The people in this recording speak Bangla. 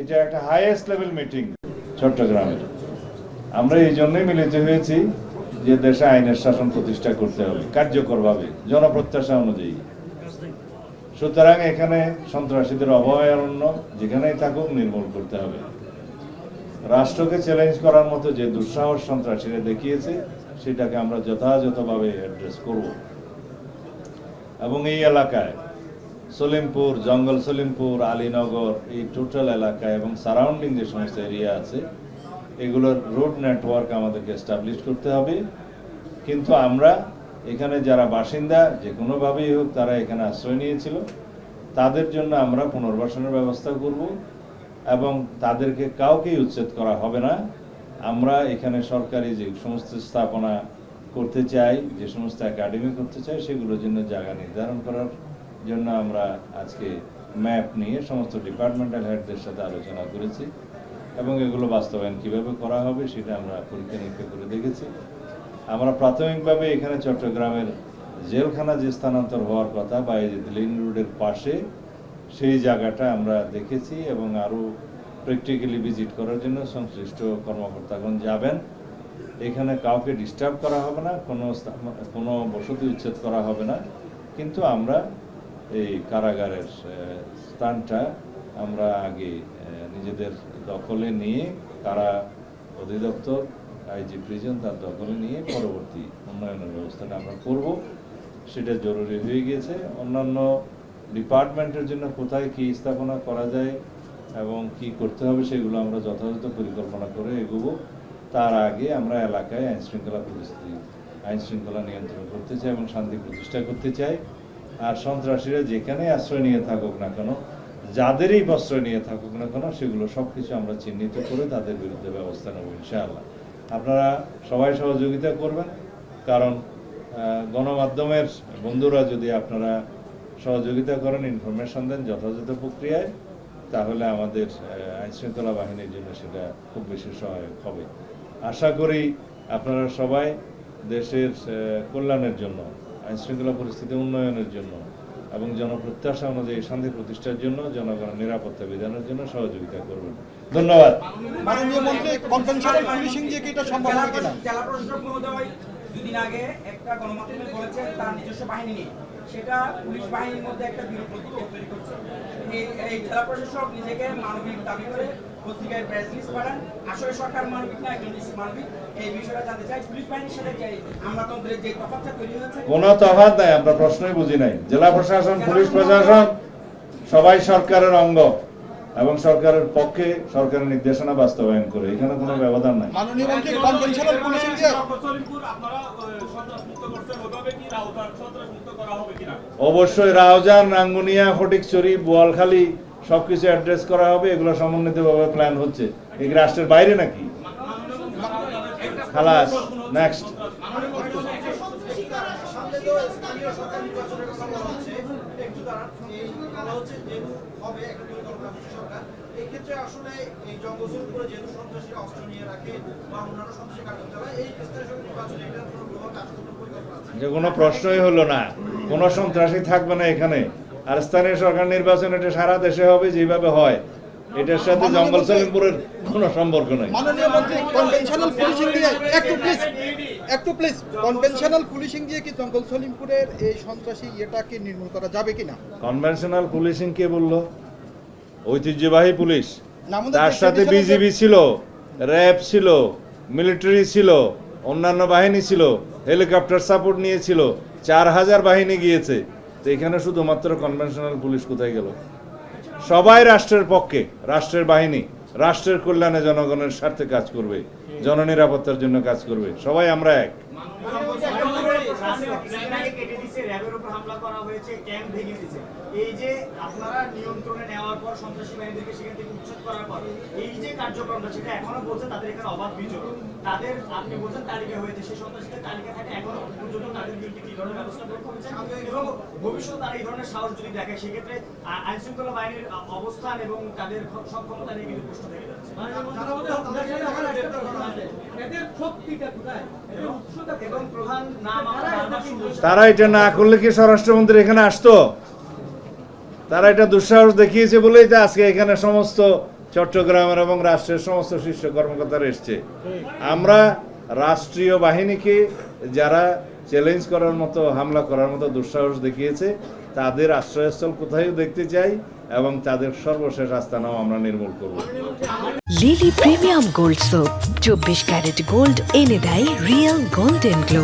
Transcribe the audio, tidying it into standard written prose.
এটা একটা হাইয়েস্ট লেভেল মিটিং চট্টগ্রামের। আমরা এই জন্যই মিলিত হয়েছি যে দেশে আইনের শাসন প্রতিষ্ঠা করতে হবে কার্যকরভাবে, জনপ্রত্যাশা অনুযায়ী। সুতরাং এখানে সন্ত্রাসীদের অভয়ারণ্য যেখানেই থাকুক নির্মূল করতে হবে। রাষ্ট্রকে চ্যালেঞ্জ করার মতো যে দুঃসাহস সন্ত্রাসীরা দেখিয়েছে সেটাকে আমরা যথাযথভাবে অ্যাড্রেস করব। এবং এই এলাকায় সলিমপুর, জঙ্গল সলিমপুর, আলীনগর, এই টোটাল এলাকায় এবং সারাউন্ডিং যে সমস্ত এরিয়া আছে এগুলোর রোড নেটওয়ার্ক আমাদেরকে এস্টাবলিশ করতে হবে। কিন্তু আমরা এখানে যারা বাসিন্দা যে কোনোভাবেই হোক তারা এখানে আশ্রয় নিয়েছিল, তাদের জন্য আমরা পুনর্বাসনের ব্যবস্থা করব এবং তাদেরকে কাউকেই উচ্ছেদ করা হবে না। আমরা এখানে সরকারি যে সমস্ত স্থাপনা করতে চাই, যে সমস্ত একাডেমি করতে চাই, সেগুলোর জন্য জায়গা নির্ধারণ করার জন্য আমরা আজকে ম্যাপ নিয়ে সমস্ত ডিপার্টমেন্টাল হেডদের সাথে আলোচনা করেছি এবং এগুলো বাস্তবায়ন কিভাবে করা হবে সেটা আমরা পরীক্ষা নিরীক্ষা করে দেখেছি। আমরা প্রাথমিকভাবে এখানে চট্টগ্রামের জেলখানা যে স্থানান্তর হওয়ার কথা বা এই যে লিং রোডের পাশে সেই জায়গাটা আমরা দেখেছি এবং আরও প্র্যাকটিক্যালি ভিজিট করার জন্য সংশ্লিষ্ট কর্মকর্তাগণ যাবেন। এখানে কাউকে ডিস্টার্ব করা হবে না, কোনো বসতি উচ্ছেদ করা হবে না, কিন্তু আমরা এই কারাগারের স্থানটা আমরা আগে নিজেদের দখলে নিয়ে, কারা অধিদপ্তর, আইজি প্রিজন তার দখলে নিয়ে পরবর্তী উন্নয়নের ব্যবস্থাটা আমরা করব। সেটা জরুরি হয়ে গিয়েছে। অন্যান্য ডিপার্টমেন্টের জন্য কোথায় কী স্থাপনা করা যায় এবং কি করতে হবে সেগুলো আমরা যথাযথ পরিকল্পনা করে এগোবো। তার আগে আমরা এলাকায় আইন শৃঙ্খলা নিয়ন্ত্রণ করতে চাই এবং শান্তি প্রতিষ্ঠা করতে চাই। আর সন্ত্রাসীরা যেখানে আশ্রয় নিয়ে থাকুক না কেন, যাদেরই প্রশ্রয় নিয়ে থাকুক না কেন, সেগুলো সব কিছু আমরা চিহ্নিত করে তাদের বিরুদ্ধে ব্যবস্থা নেব ইনশাআল্লাহ। আপনারা সবাই সহযোগিতা করবেন, কারণ গণমাধ্যমের বন্ধুরা যদি আপনারা সহযোগিতা করেন, ইনফরমেশন দেন যথাযথ প্রক্রিয়ায়, তাহলে আমাদের আইনশৃঙ্খলা বাহিনীর জন্য সেটা খুব বেশি সহায়ক হবে। আশা করি আপনারা সবাই দেশের কল্যাণের জন্য, আইনশৃঙ্খলা পরিস্থিতি উন্নয়নের জন্য এবং জনপ্রত্যাশা অনুযায়ী শান্তি প্রতিষ্ঠার জন্য, জনগণের নিরাপত্তা বিধানের জন্য সহযোগিতা করবেন। ধন্যবাদ। মাননীয় মন্ত্রী, কনভেনশনাল পুলিশিং দিয়ে কি এটা সম্ভব হবে কিনা? জেলা প্রশাসক মহোদয় দুদিন আগে একটা গণমাধ্যমে বলেছেন তার নিজস্ব বাহিনী নেই, সেটা পুলিশ বাহিনীর মধ্যে একটা বিরূপ প্রতিক্রিয়া তৈরি করছে। এই জেলা প্রশাসক নিজেকে মানবিক দাবি করে পত্রিকায় প্রেস রিলিজ করেন। আসলে সরকার মানবিক না, একজন মানবিক। এই বিষয়টা জানতে চাই, পুলিশ বাহিনীর সাথে যে আমলাতন্ত্রের যে তফাৎটা তৈরি হয়েছে। কোনো তফাৎ নাই, আমরা প্রশ্নই বুঝি নাই। জেলা প্রশাসন, পুলিশ প্রশাসন সবাই সরকারের অঙ্গ এবং সরকারের পক্ষে সরকারের নির্দেশনা বাস্তবায়ন করে, এখানে কোনো ব্যবধান নাই। মাননীয় মন্ত্রী, কনভেনশনাল পুলিশিং দিয়ে অবশ্যই রাউজান, রাঙ্গুনিয়া, ফটিকছড়ি, বোয়ালখালী সবকিছু অ্যাড্রেস করা হবে। এগুলো সমন্বিতভাবে প্ল্যান হচ্ছে। এই রাষ্ট্রের বাইরে নাকি? খালাস, নেক্সট। যে কোনো প্রশ্নই হলো না, কোনো সন্ত্রাসী থাকবে না এখানে। আর স্থানীয় সরকার নির্বাচন এটা সারা দেশে হবে যেভাবে হয়, এটার সাথে জঙ্গল সলিমপুরের কোনো সম্পর্ক নেই। মাননীয় মন্ত্রী, কনভেনশনাল পুলিশিং দিয়ে একটু প্লিজ কনভেনশনাল পুলিশিং দিয়ে কি জঙ্গল সলিমপুরের এই সন্ত্রাসী এটাকে নির্মূল করা যাবে কিনা? কনভেনশনাল পুলিশিং কে বললো? ঐতিহ্যবাহী পুলিশ, তার সাথে বিজিবি ছিল, র্যাব ছিল, মিলিটারি ছিল, অন্যান্য বাহিনী ছিল, হেলিকপ্টার সাপোর্ট নিয়েছিল, 4000 বাহিনী গিয়েছে। তো এখানে শুধুমাত্র কনভেনশনাল পুলিশ কোথায় গেল? সবাই রাষ্ট্রের পক্ষে, রাষ্ট্রের বাহিনী রাষ্ট্রের কল্যাণে, জনগণের স্বার্থে কাজ করবে, জননিরাপত্তার জন্য কাজ করবে। সবাই আমরা এক। এই যে আপনারা নিয়ন্ত্রণে নেওয়ার পর সন্ত্রাসী বাহিনীদেরকে সেখান থেকে উচ্ছেদ করার পর এই যে কার্যক্রমটা, সেটা এখনো বলছে তাদের এখানে অবাধ বিচরণ, তাদের আপনি বলছেন তালিকা হয়েছে, সেই সন্ত্রাসীদের তালিকা থাকে এখনো পর্যন্ত, তাদের বিরুদ্ধে কি ধরনের ব্যবস্থা গ্রহণ করছে এবং ভবিষ্যতে তারা এই ধরনের সাহস যদি দেখে সেক্ষেত্রে আইন শৃঙ্খলা বাহিনীর অবস্থান এবং তাদের সক্ষমতা নিয়ে কিন্তু প্রশ্ন থেকে যাচ্ছে। এবং প্রধান নাম তারা এটা না করলে কি স্বরাষ্ট্রমন্ত্রী এখানে আসতো? তারা এটা দুঃসাহস দেখিয়েছে বলেই তো আজকে এখানে সমস্ত চট্টগ্রামের এবং রাষ্ট্রের সমস্ত শীর্ষ কর্মকর্তারা এসছে। আমরা রাষ্ট্রীয় বাহিনীকে যারা চ্যালেঞ্জ করার মতো, হামলা করার মতো দুঃসাহস দেখিয়েছে, তাদের আশ্রয়স্থল কোথায় দেখতে চাই এবং তাদের সর্বশেষ আস্তানাও আমরা নির্মূল করব। Lily premium gold soap 24 carat gold এনে দেয় রিয়েল গোল্ডেন গ্লো।